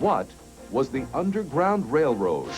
What was the Underground Railroad?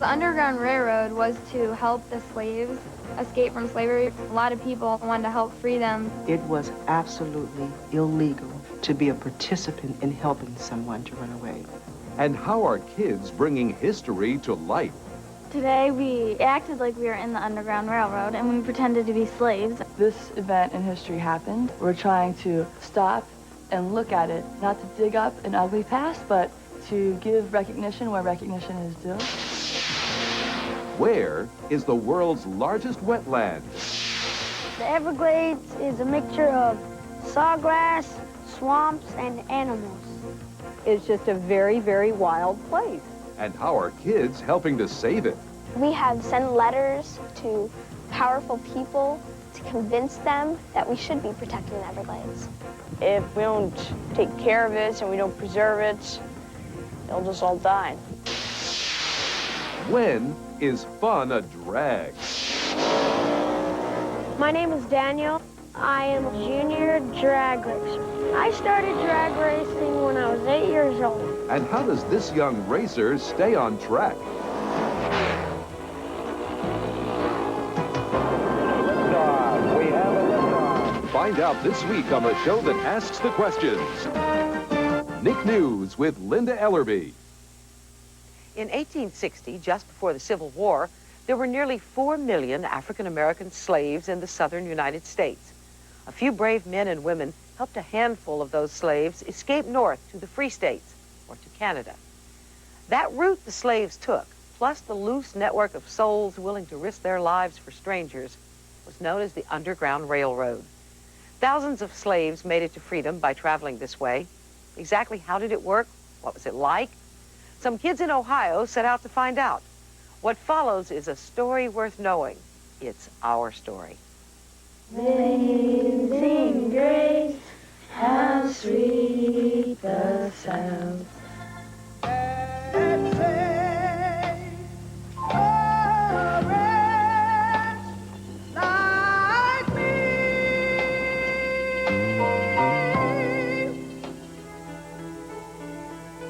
The Underground Railroad was to help the slaves escape from slavery. A lot of people wanted to help free them. It was absolutely illegal to be a participant in helping someone to run away. And how are kids bringing history to life? Today we acted like we were in the Underground Railroad and we pretended to be slaves. This event in history happened. We're trying to stop and look at it, not to dig up an ugly past, but to give recognition where recognition is due. Where is the world's largest wetland? The Everglades is a mixture of sawgrass, swamps, and animals. It's just a very, very wild place. And how are kids helping to save it? We have sent letters to powerful people to convince them that we should be protecting the Everglades. If we don't take care of it and we don't preserve it, they'll just all die. When is fun a drag? My name is Daniel. I am a junior drag racer. I started drag racing when I was 8 years old. And how does this young racer stay on track? Liftoff. We have a liftoff. Find out this week on the show that asks the questions. Nick News with Linda Ellerby. In 1860, just before the Civil War, there were nearly 4 million African-American slaves in the southern United States. A few brave men and women helped a handful of those slaves escape north to the Free States, or to Canada. That route the slaves took, plus the loose network of souls willing to risk their lives for strangers, was known as the Underground Railroad. Thousands of slaves made it to freedom by traveling this way. Exactly how did it work? What was it like? Some kids in Ohio set out to find out. What follows is a story worth knowing. It's our story. Amazing grace, how sweet the sound.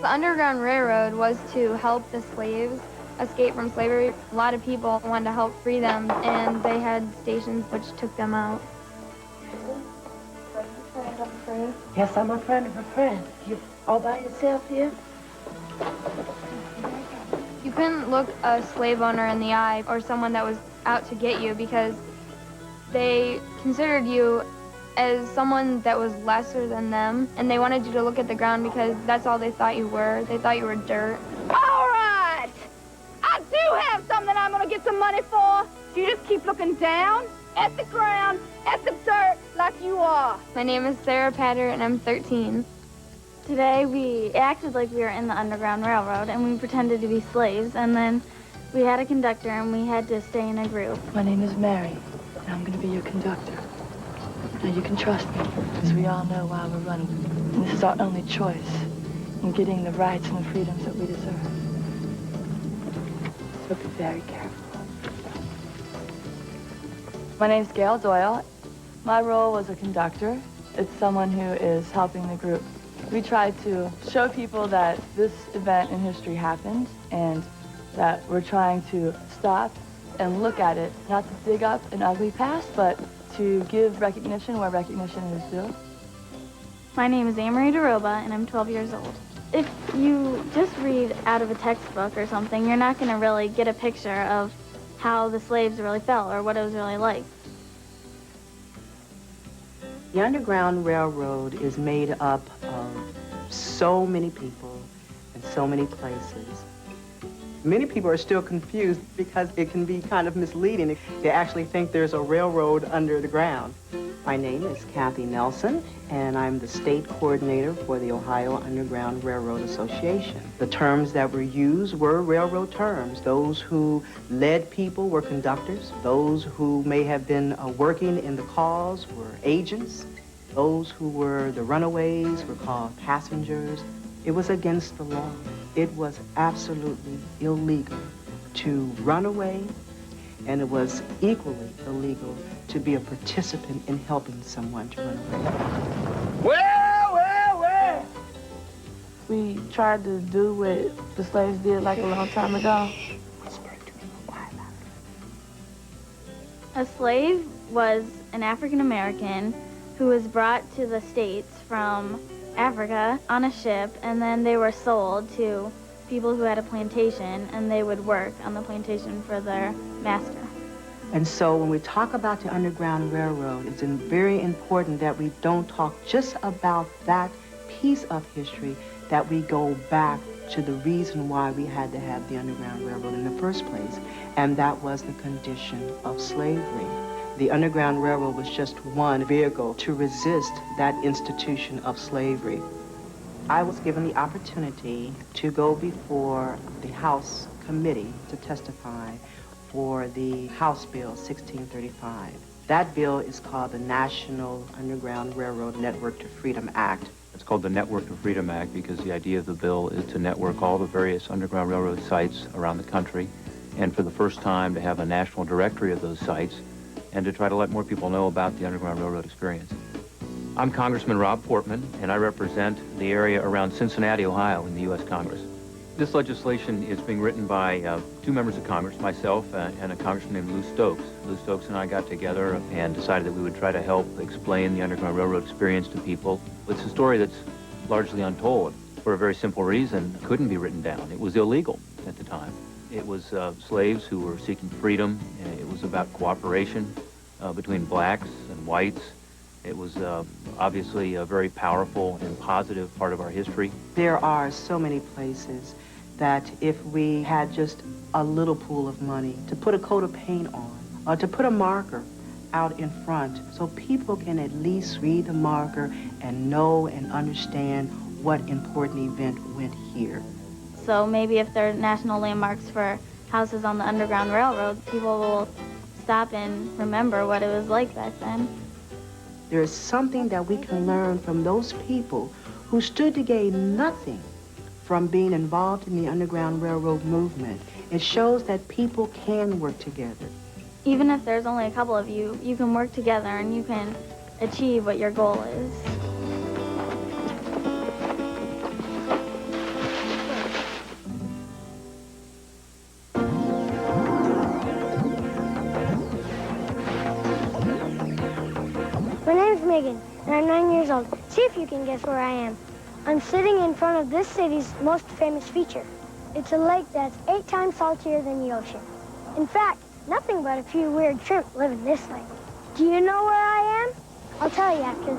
The Underground Railroad was to help the slaves escape from slavery. A lot of people wanted to help free them, and they had stations which took them out. Yes, I'm a friend of a friend. You all by yourself here? You couldn't look a slave owner in the eye or someone that was out to get you because they considered you as someone that was lesser than them, and they wanted you to look at the ground because that's all they thought you were. They thought you were dirt. All right! I do have something I'm gonna get some money for. You just keep looking down at the ground, at the dirt, like you are. My name is Sarah Patter, and I'm 13. Today we acted like we were in the Underground Railroad and we pretended to be slaves, and then we had a conductor and we had to stay in a group. My name is Mary, and I'm going to be your conductor. Now you can trust me, because we all know why we're running. And this is our only choice in getting the rights and the freedoms that we deserve. So be very careful. My name's Gail Doyle. My role was a conductor. It's someone who is helping the group. We tried to show people that this event in history happened and that we're trying to stop and look at it, not to dig up an ugly past, but to give recognition where recognition is due. My name is Amory DeRoba, and I'm 12 years old. If you just read out of a textbook or something, you're not going to really get a picture of how the slaves really felt or what it was really like. The Underground Railroad is made up of so many people and so many places. Many people are still confused because it can be kind of misleading. They actually think there's a railroad under the ground. My name is Kathy Nelson, and I'm the state coordinator for the Ohio Underground Railroad Association. The terms that were used were railroad terms. Those who led people were conductors. Those who may have been working in the cause were agents. Those who were the runaways were called passengers. It was against the law. It was absolutely illegal to run away, and it was equally illegal to be a participant in helping someone to run away. Well! We tried to do what the slaves did like a long time ago. A slave was an African American who was brought to the States from Africa on a ship, and then they were sold to people who had a plantation, and they would work on the plantation for their master. And so when we talk about the Underground Railroad, it's very important that we don't talk just about that piece of history, that we go back to the reason why we had to have the Underground Railroad in the first place, and that was the condition of slavery. The Underground Railroad was just one vehicle to resist that institution of slavery. I was given the opportunity to go before the House committee to testify for the House Bill 1635. That bill is called the National Underground Railroad Network to Freedom Act. It's called the Network to Freedom Act because the idea of the bill is to network all the various Underground Railroad sites around the country, and for the first time to have a national directory of those sites and to try to let more people know about the Underground Railroad experience. I'm Congressman Rob Portman, and I represent the area around Cincinnati, Ohio in the U.S. Congress. This legislation is being written by two members of Congress, myself and a congressman named Lou Stokes. Lou Stokes and I got together and decided that we would try to help explain the Underground Railroad experience to people. It's a story that's largely untold for a very simple reason. It couldn't be written down. It was illegal at the time. It was slaves who were seeking freedom. It was about cooperation between blacks and whites. It was obviously a very powerful and positive part of our history. There are so many places that if we had just a little pool of money to put a coat of paint on, or to put a marker out in front so people can at least read the marker and know and understand what important event went here. So maybe if there are national landmarks for houses on the Underground Railroad, people will stop and remember what it was like back then. There is something that we can learn from those people who stood to gain nothing from being involved in the Underground Railroad movement. It shows that people can work together. Even if there's only a couple of you, you can work together and you can achieve what your goal is. My name's Megan, and I'm 9 years old. See if you can guess where I am. I'm sitting in front of this city's most famous feature. It's a lake that's 8 times saltier than the ocean. In fact, nothing but a few weird shrimp live in this lake. Do you know where I am? I'll tell you after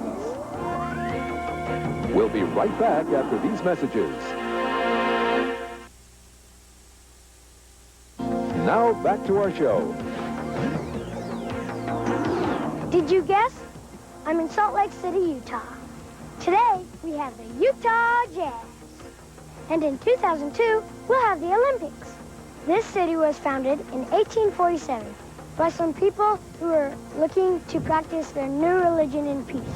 this. We'll be right back after these messages. Now back to our show. Did you guess? I'm in Salt Lake City, Utah. Today, we have the Utah Jazz. And in 2002, we'll have the Olympics. This city was founded in 1847 by some people who were looking to practice their new religion in peace.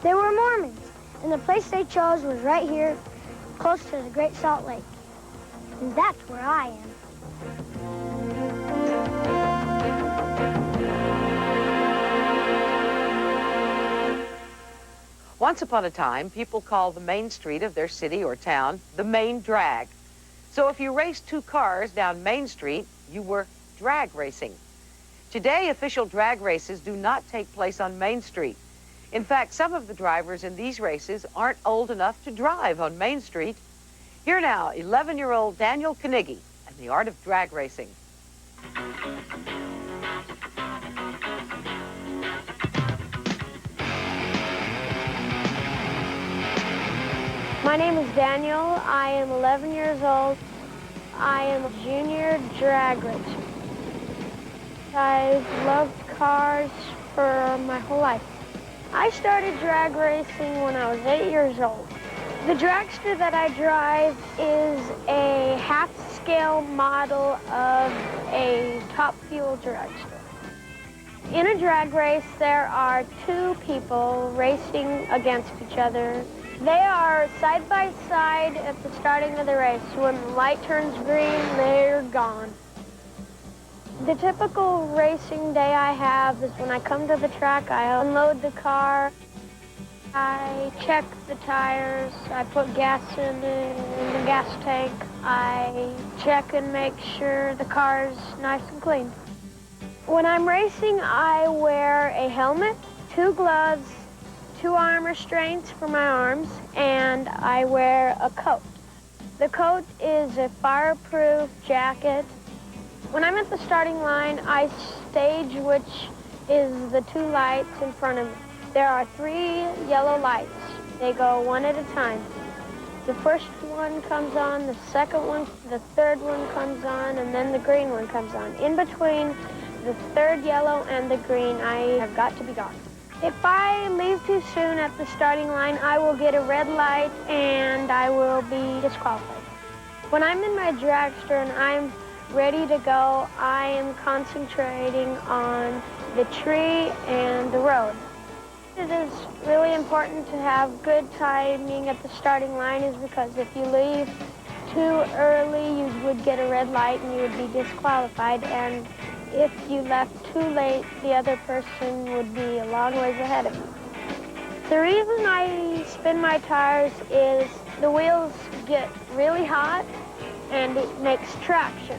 They were Mormons, and the place they chose was right here, close to the Great Salt Lake. And that's where I am. Once upon a time, people called the main street of their city or town the main drag. So if you raced 2 cars down Main Street, you were drag racing. Today, official drag races do not take place on Main Street. In fact, some of the drivers in these races aren't old enough to drive on Main Street. Here now, 11-year-old Daniel Carnegie and the art of drag racing. My name is Daniel. I am 11 years old. I am a junior drag racer. I've loved cars for my whole life. I started drag racing when I was 8 years old. The dragster that I drive is a half-scale model of a Top Fuel dragster. In a drag race, there are 2 people racing against each other. They are side by side at the starting of the race. When the light turns green, they're gone. The typical racing day I have is when I come to the track, I unload the car. I check the tires, I put gas in the gas tank, I check and make sure the car's nice and clean. When I'm racing, I wear a helmet, 2 gloves, 2 arm restraints for my arms, and I wear a coat. The coat is a fireproof jacket. When I'm at the starting line, I stage, which is the 2 lights in front of me. There are 3 yellow lights. They go one at a time. The first one comes on, the second one, the third one comes on, and then the green one comes on. In between the third yellow and the green, I have got to be gone. If I leave too soon at the starting line, I will get a red light and I will be disqualified. When I'm in my dragster and I'm ready to go, I am concentrating on the tree and the road. It is really important to have good timing at the starting line is because if you leave too early, you would get a red light and you would be disqualified. And if you left too late, the other person would be a long ways ahead of you. The reason I spin my tires is the wheels get really hot and it makes traction,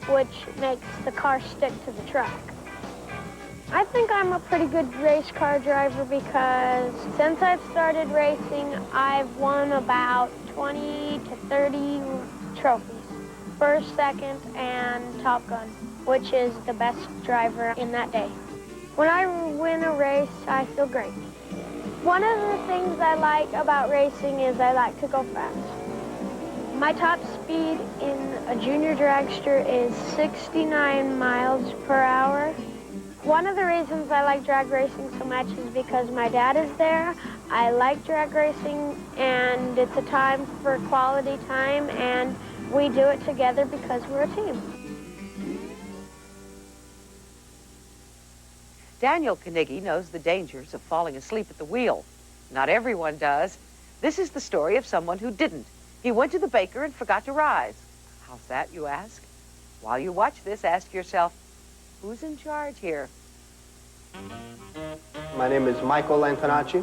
which makes the car stick to the track. I think I'm a pretty good race car driver because since I've started racing, I've won about 20 to 30 trophies. First, second, and Top Gun, which is the best driver in that day. When I win a race, I feel great. One of the things I like about racing is I like to go fast. My top speed in a junior dragster is 69 miles per hour. One of the reasons I like drag racing so much is because my dad is there. I like drag racing, and it's a time for quality time, and we do it together because we're a team. Daniel Carnegie knows the dangers of falling asleep at the wheel. Not everyone does. This is the story of someone who didn't. He went to the baker and forgot to rise. How's that, you ask? While you watch this, ask yourself, who's in charge here? My name is Michael Antonacci.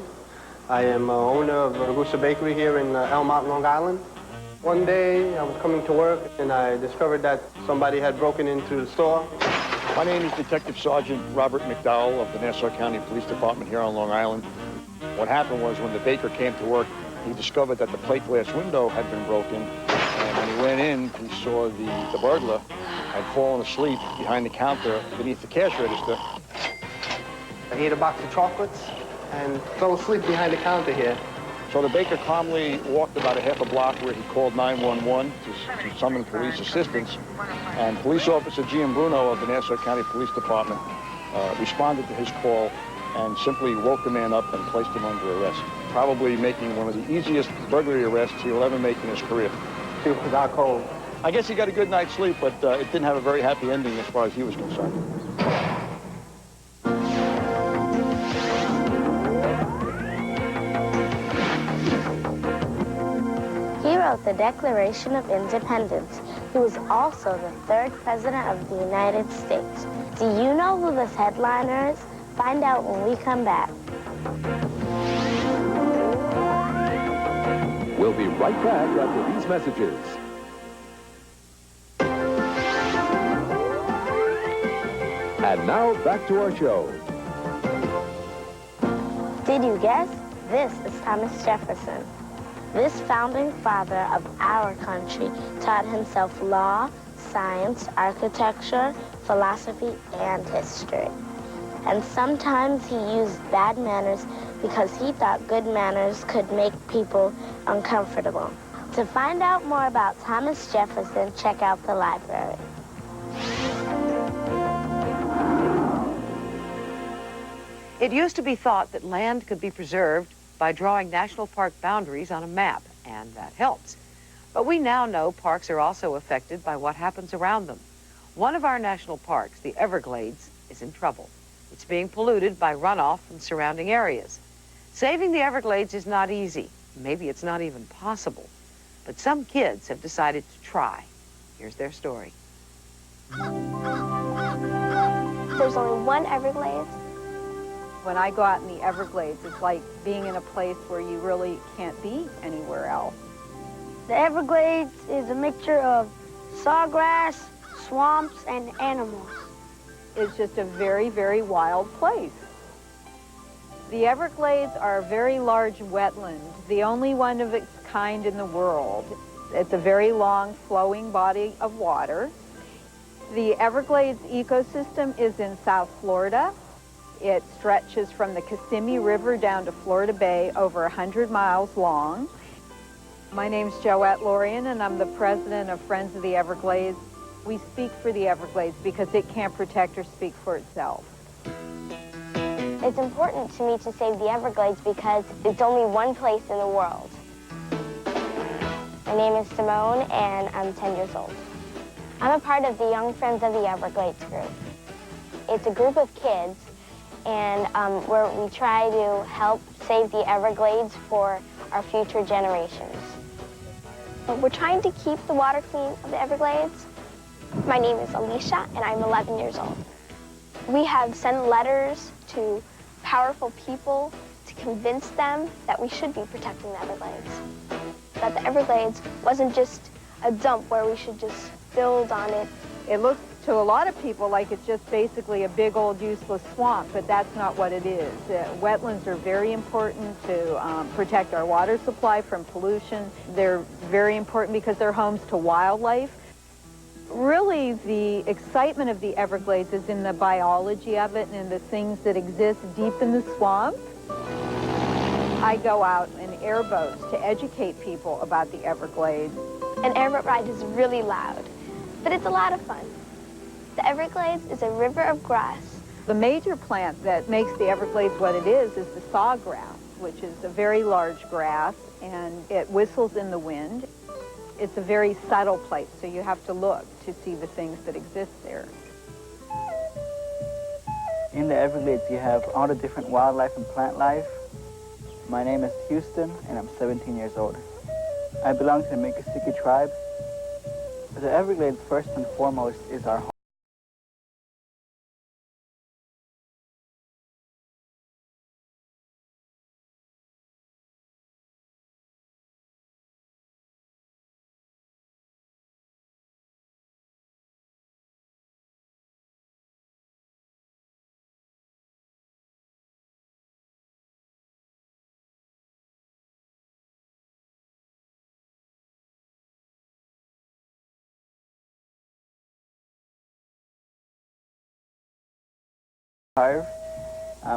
I am owner of Ragusa Bakery here in Elmont, Long Island. One day I was coming to work and I discovered that somebody had broken into the store. My name is Detective Sergeant Robert McDowell of the Nassau County Police Department here on Long Island. What happened was when the baker came to work, he discovered that the plate glass window had been broken. And when he went in, he saw the burglar had fallen asleep behind the counter beneath the cash register. I ate a box of chocolates and fell asleep behind the counter here. So the baker calmly walked about a half a block where he called 911 to summon police assistance. And Police Officer Gianbruno of the Nassau County Police Department responded to his call and simply woke the man up and placed him under arrest, probably making one of the easiest burglary arrests he'll ever make in his career. He was out cold. I guess he got a good night's sleep, but it didn't have a very happy ending as far as he was concerned. He wrote the Declaration of Independence. He was also the 3rd President of the United States. Do you know who this headliner is? Find out when we come back. We'll be right back after these messages. And now back to our show. Did you guess? This is Thomas Jefferson. This founding father of our country taught himself law, science, architecture, philosophy, and history. And sometimes he used bad manners because he thought good manners could make people uncomfortable. To find out more about Thomas Jefferson, check out the library. It used to be thought that land could be preserved by drawing national park boundaries on a map, and that helps. But we now know parks are also affected by what happens around them. One of our national parks, the Everglades, is in trouble. It's being polluted by runoff from surrounding areas. Saving the Everglades is not easy. Maybe it's not even possible. But some kids have decided to try. Here's their story. There's only one Everglades, When I go out in the Everglades, it's like being in a place where you really can't be anywhere else. The Everglades is a mixture of sawgrass, swamps, and animals. It's just a very, very wild place. The Everglades are a very large wetland, the only one of its kind in the world. It's a very long, flowing body of water. The Everglades ecosystem is in South Florida. It stretches from the Kissimmee River down to Florida Bay, over 100 miles long. My name's Joette Lorian, and I'm the president of Friends of the Everglades. We speak for the Everglades because it can't protect or speak for itself. It's important to me to save the Everglades because it's only one place in the world. My name is Simone, and I'm 10 years old. I'm a part of the Young Friends of the Everglades group. It's a group of kids, and where we try to help save the Everglades for our future generations. We're trying to keep the water clean of the Everglades. My name is Alicia, and I'm 11 years old. We have sent letters to powerful people to convince them that we should be protecting the Everglades. That the Everglades wasn't just a dump where we should just build on it. It looks to a lot of people like it's just basically a big old useless swamp, but that's not what it is. Wetlands are very important to protect our water supply from pollution. They're very important because they're homes to wildlife. Really, the excitement of the Everglades is in the biology of it and in the things that exist deep in the swamp. I go out in airboats to educate people about the Everglades. An airboat ride is really loud, but it's a lot of fun. The Everglades is a river of grass. The major plant that makes the Everglades what it is the sawgrass, which is a very large grass, and it whistles in the wind. It's a very subtle place, so you have to look to see the things that exist there. In the Everglades, you have all the different wildlife and plant life. My name is Houston, and I'm 17 years old. I belong to the Miccosukee tribe. The Everglades, first and foremost, is our home.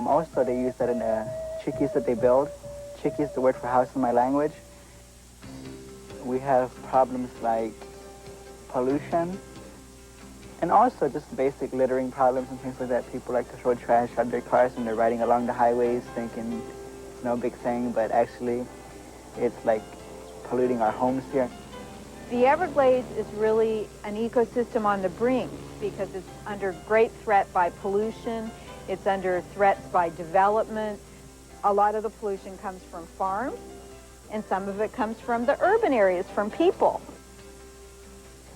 Also, they use that in the chickees that they build. Chickee is the word for house in my language. We have problems like pollution, and also just basic littering problems and things like that. People like to throw trash out of their cars when they're riding along the highways thinking it's no big thing, but actually it's like polluting our homes here. The Everglades is really an ecosystem on the brink because it's under great threat by pollution. It's under threats by development. A lot of the pollution comes from farms, and some of it comes from the urban areas, from people.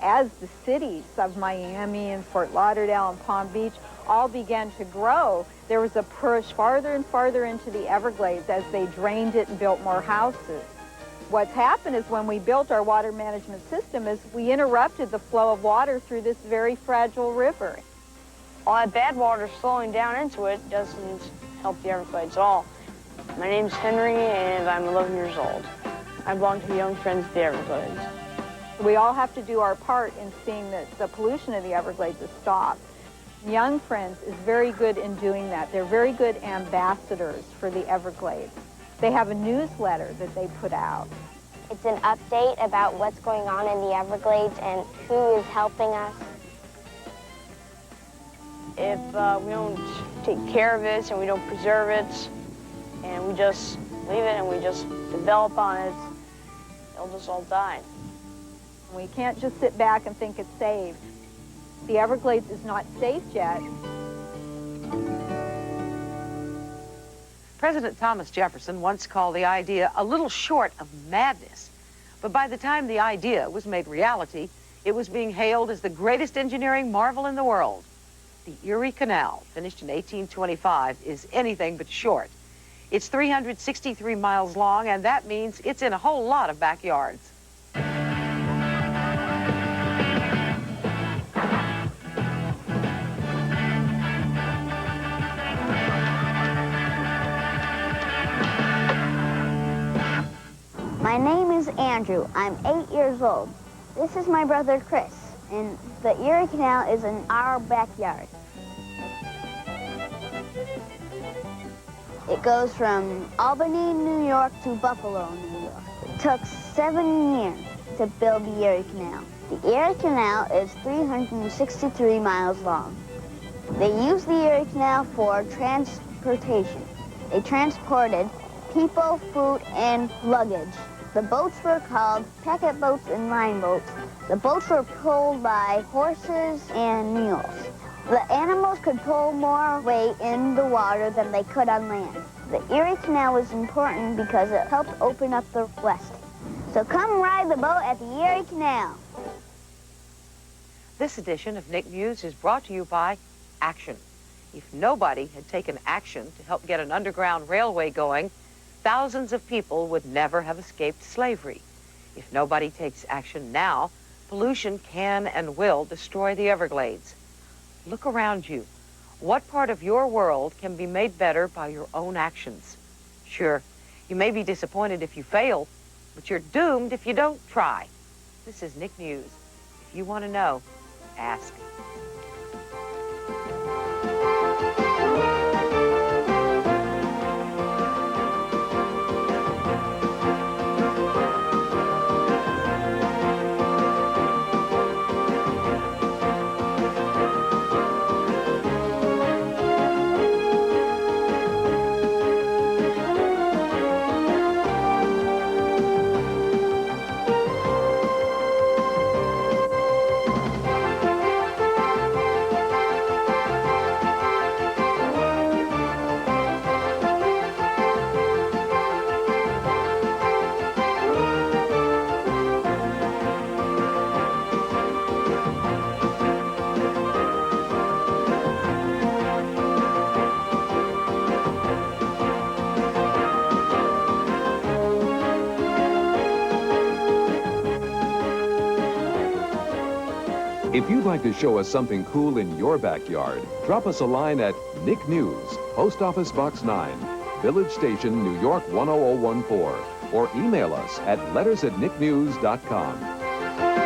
As the cities of Miami and Fort Lauderdale and Palm Beach all began to grow, there was a push farther and farther into the Everglades as they drained it and built more houses. What's happened is when we built our water management system is we interrupted the flow of water through this very fragile river. All that bad water slowing down into it doesn't help the Everglades at all. My name's Henry, and I'm 11 years old. I belong to the Young Friends of the Everglades. We all have to do our part in seeing that the pollution of the Everglades is stopped. Young Friends is very good in doing that. They're very good ambassadors for the Everglades. They have a newsletter that they put out. It's an update about what's going on in the Everglades and who is helping us. If we don't take care of it and we don't preserve it, and we just leave it and we just develop on it, it'll just all die. We can't just sit back and think it's safe. The Everglades is not safe yet. President Thomas Jefferson once called the idea a little short of madness. But by the time the idea was made reality, it was being hailed as the greatest engineering marvel in the world. The Erie Canal, finished in 1825, is anything but short. It's 363 miles long, and that means it's in a whole lot of backyards. My name is Andrew. I'm 8 years old. This is my brother Chris, and the Erie Canal is in our backyard. It goes from Albany, New York to Buffalo, New York. It took 7 years to build the Erie Canal. The Erie Canal is 363 miles long. They used the Erie Canal for transportation. They transported people, food, and luggage. The boats were called packet boats and line boats. The boats were pulled by horses and mules. The animals could pull more weight in the water than they could on land. The Erie Canal was important because it helped open up the West. So come ride the boat at the Erie Canal. This edition of Nick News is brought to you by Action. If nobody had taken action to help get an underground railway going, thousands of people would never have escaped slavery. If nobody takes action now, pollution can and will destroy the Everglades. Look around you. What part of your world can be made better by your own actions? Sure, you may be disappointed if you fail, but you're doomed if you don't try. This is Nick News. If you want to know, ask. If you'd like to show us something cool in your backyard, drop us a line at Nick News, Post Office Box 9, Village Station, New York 10014, or email us at letters@nicknews.com.